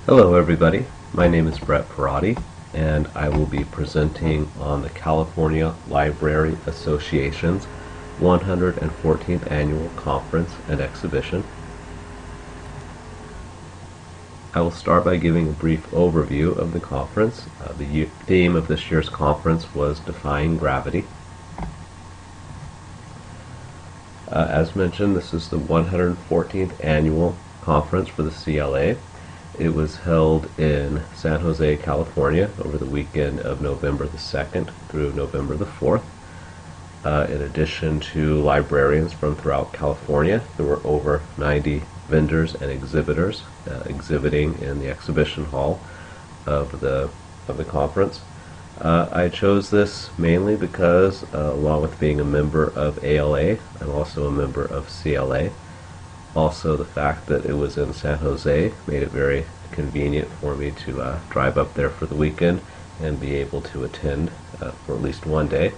Hello everybody, my name is Brett Perotti and I will be presenting on the California Library Association's 114th Annual Conference and Exhibition. I will start by giving a brief overview of the conference. The theme of this year's conference was Defying Gravity. As mentioned, this is the 114th Annual Conference for the CLA. It was held in San Jose, California over the weekend of November the 2nd through November the 4th. In addition to librarians from throughout California, there were over 90 vendors and exhibitors exhibiting in the exhibition hall of the conference. I chose this mainly because, along with being a member of ALA, I'm also a member of CLA. Also, the fact that it was in San Jose made it very convenient for me to drive up there for the weekend and be able to attend for at least one day.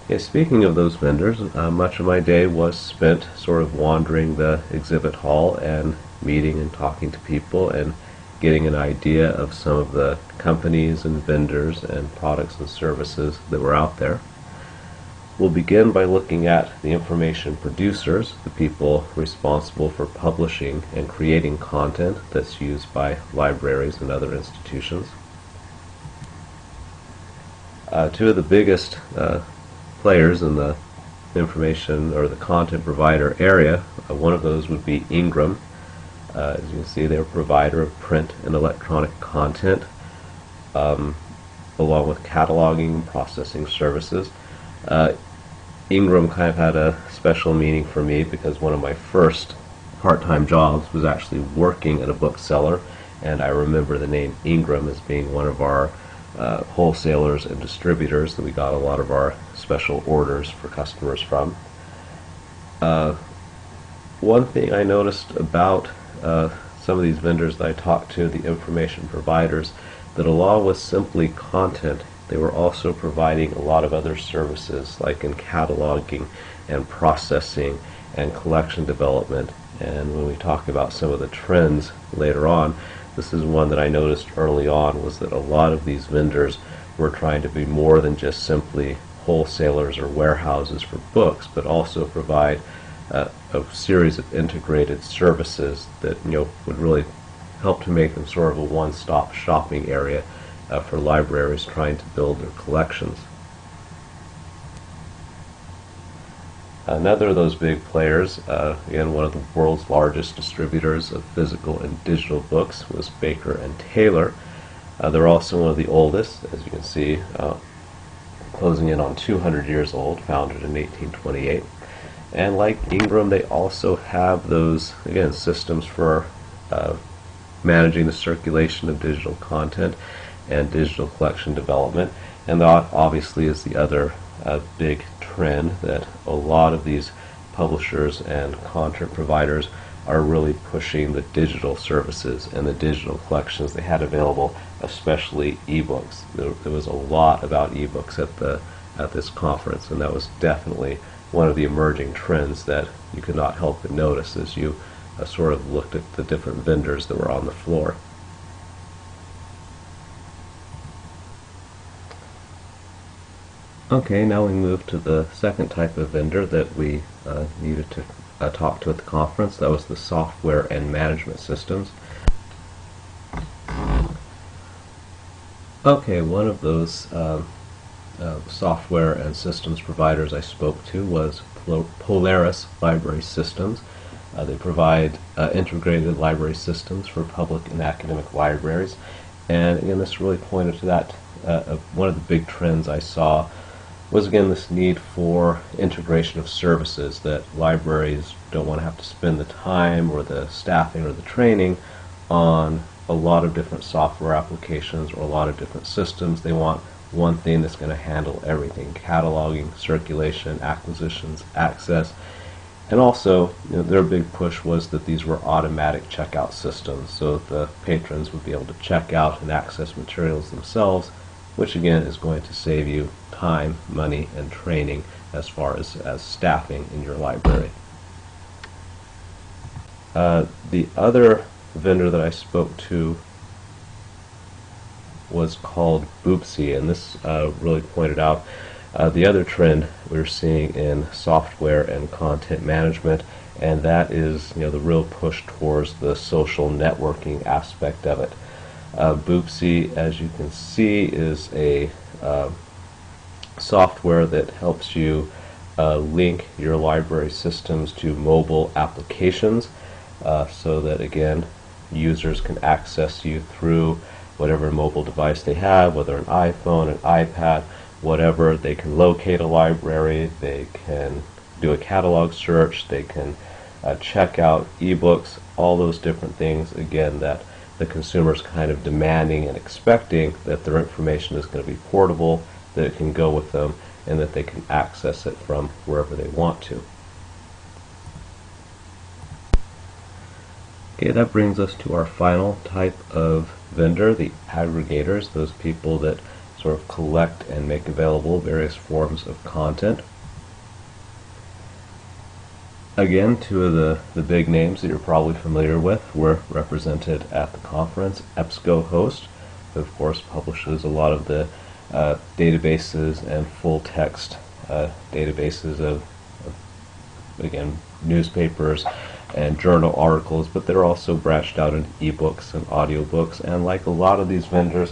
Okay, speaking of those vendors, much of my day was spent sort of wandering the exhibit hall and meeting and talking to people and getting an idea of some of the companies and vendors and products and services that were out there. We'll begin by looking at the information producers, the people responsible for publishing and creating content that's used by libraries and other institutions. Two of the biggest players in the information or the content provider area, one of those would be Ingram. As you can see, they're a provider of print and electronic content, along with cataloging and processing services. Ingram kind of had a special meaning for me because one of my first part-time jobs was actually working at a bookseller, and I remember the name Ingram as being one of our wholesalers and distributors that we got a lot of our special orders for customers from. One thing I noticed about some of these vendors that I talked to, the information providers, that along with simply content, they were also providing a lot of other services like in cataloging and processing and collection development. And when we talk about some of the trends later on, this is one that I noticed early on, was that a lot of these vendors were trying to be more than just simply wholesalers or warehouses for books, but also provide a series of integrated services that would really help to make them sort of a one-stop shopping area for libraries trying to build their collections. Another of those big players, again one of the world's largest distributors of physical and digital books, was Baker and Taylor. They're also one of the oldest, as you can see, closing in on 200 years old, founded in 1828. And like Ingram, they also have those, again, systems for managing the circulation of digital content and digital collection development. And that obviously is the other big trend, that a lot of these publishers and content providers are really pushing the digital services and the digital collections they had available, especially ebooks. There was a lot about ebooks at this conference, and that was definitely one of the emerging trends that you could not help but notice as you sort of looked at the different vendors that were on the floor. Okay, now we move to the second type of vendor that we needed to talk to at the conference. That was the software and management systems. Okay, one of those software and systems providers I spoke to was Polaris Library Systems. They provide integrated library systems for public and academic libraries. And again, this really pointed to that. One of the big trends I saw was, again, this need for integration of services, that libraries don't want to have to spend the time or the staffing or the training on a lot of different software applications or a lot of different systems. They want one thing that's going to handle everything: cataloging, circulation, acquisitions, access. And also, their big push was that these were automatic checkout systems, so that the patrons would be able to check out and access materials themselves, which again is going to save you time, money, and training as far as staffing in your library. The other vendor that I spoke to was called Boopsy, and this really pointed out the other trend we're seeing in software and content management, and that is the real push towards the social networking aspect of it. Boopsy, as you can see, is a software that helps you link your library systems to mobile applications so that, again, users can access you through whatever mobile device they have, whether an iPhone, an iPad, whatever. They can locate a library, they can do a catalog search, they can check out ebooks, all those different things, again, that the consumer's kind of demanding and expecting that their information is going to be portable, that it can go with them, and that they can access it from wherever they want to. Okay, that brings us to our final type of vendor, the aggregators, those people that sort of collect and make available various forms of content. Again, two of the big names that you're probably familiar with were represented at the conference. EBSCOhost, who of course publishes a lot of the databases and full text databases of, again, newspapers and journal articles, but they're also branched out into ebooks and audiobooks, and like a lot of these vendors,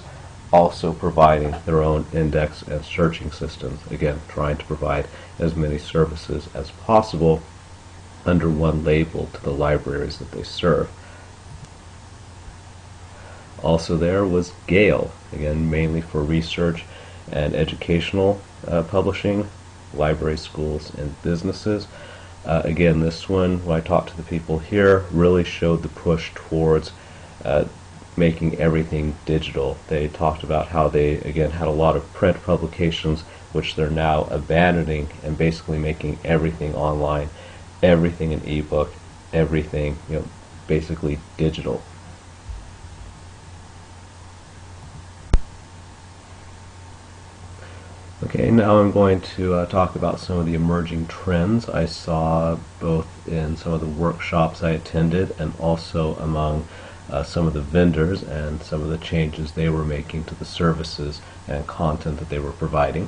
also providing their own index and searching systems, again trying to provide as many services as possible under one label to the libraries that they serve. Also there was Gale, again mainly for research and educational publishing, library, schools, and businesses. Again, this one, when I talked to the people here, really showed the push towards making everything digital. They talked about how they, again, had a lot of print publications, which they're now abandoning and basically making everything online, everything an ebook, everything, basically digital. Okay, now I'm going to talk about some of the emerging trends I saw both in some of the workshops I attended and also among some of the vendors and some of the changes they were making to the services and content that they were providing.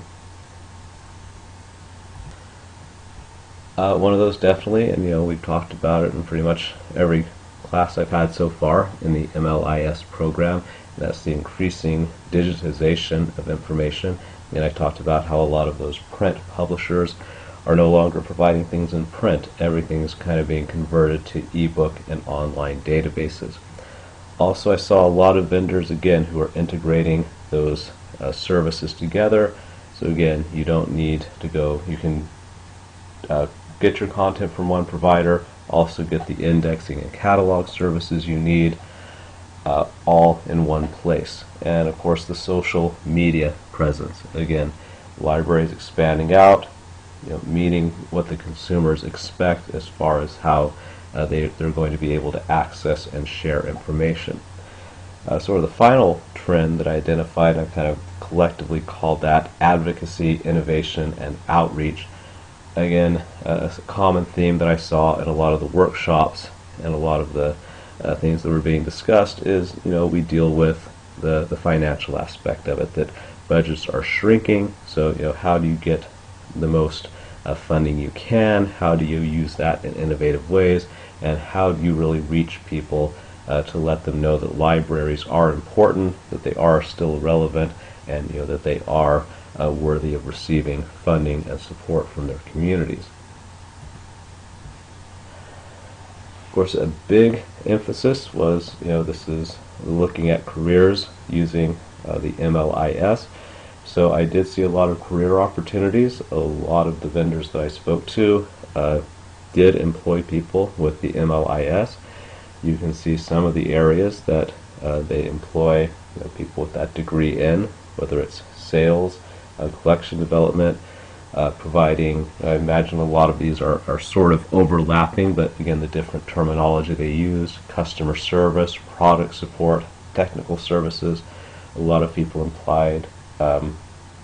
One of those definitely, and we've talked about it in pretty much every class I've had so far in the MLIS program, that's the increasing digitization of information. And I talked about how a lot of those print publishers are no longer providing things in print. Everything is kind of being converted to ebook and online databases. Also, I saw a lot of vendors, again, who are integrating those services together. So again, you don't need to go, you can get your content from one provider, also get the indexing and catalog services you need, all in one place. And of course the social media presence. Again, libraries expanding out, meeting what the consumers expect as far as how they're going to be able to access and share information. Sort of the final trend that I identified, I kind of collectively called that advocacy, innovation, and outreach. Again, a common theme that I saw in a lot of the workshops and a lot of the things that were being discussed is, we deal with the financial aspect of it, that budgets are shrinking, so how do you get the most funding you can, how do you use that in innovative ways, and how do you really reach people to let them know that libraries are important, that they are still relevant, and that they are worthy of receiving funding and support from their communities. Of course, a big emphasis was, this is looking at careers using the MLIS. So I did see a lot of career opportunities. A lot of the vendors that I spoke to did employ people with the MLIS. You can see some of the areas that they employ people with that degree in, whether it's sales, collection development, providing, I imagine a lot of these are sort of overlapping, but again, the different terminology they use, customer service, product support, technical services. A lot of people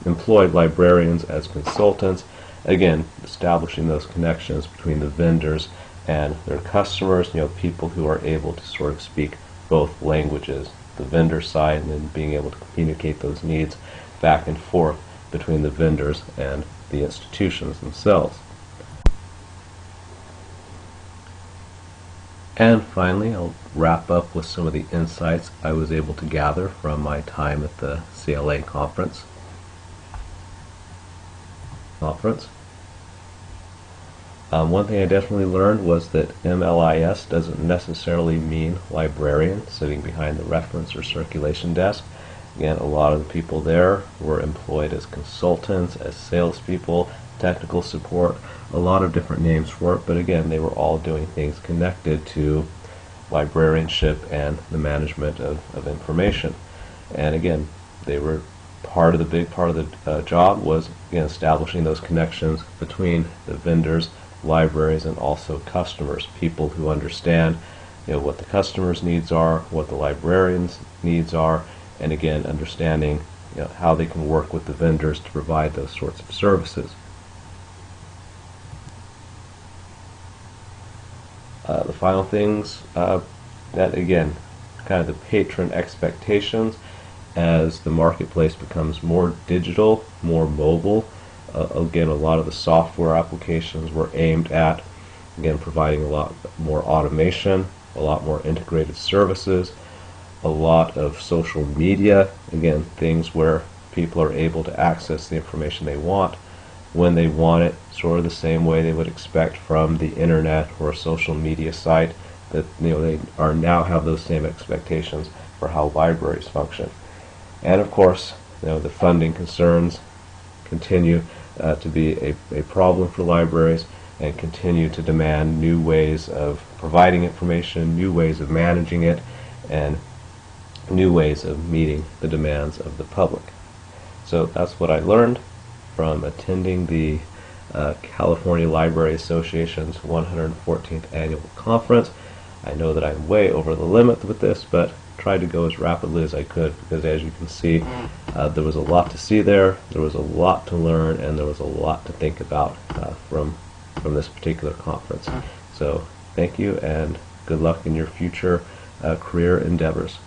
employed librarians as consultants, again, establishing those connections between the vendors and their customers, people who are able to sort of speak both languages, the vendor side, and then being able to communicate those needs back and forth between the vendors and the institutions themselves. And finally, I'll wrap up with some of the insights I was able to gather from my time at the CLA conference. One thing I definitely learned was that MLIS doesn't necessarily mean librarian sitting behind the reference or circulation desk. Again, a lot of the people there were employed as consultants, as salespeople, technical support, a lot of different names for it, but again, they were all doing things connected to librarianship and the management of information. And again, they were the big part of the job was, again, establishing those connections between the vendors, libraries, and also customers, people who understand what the customers' needs are, what the librarians' needs are, and again, understanding how they can work with the vendors to provide those sorts of services. The final things that, again, kind of the patron expectations as the marketplace becomes more digital, more mobile. Again, a lot of the software applications were aimed at, again, providing a lot more automation, a lot more integrated services, a lot of social media, again, things where people are able to access the information they want when they want it, sort of the same way they would expect from the internet or a social media site, that they are now have those same expectations for how libraries function. And of course, the funding concerns continue to be a problem for libraries and continue to demand new ways of providing information, new ways of managing it, and new ways of meeting the demands of the public. So that's what I learned from attending the California Library Association's 114th Annual Conference. I know that I'm way over the limit with this, but tried to go as rapidly as I could because, as you can see, there was a lot to see there was a lot to learn, and there was a lot to think about from this particular conference. So thank you, and good luck in your future career endeavors.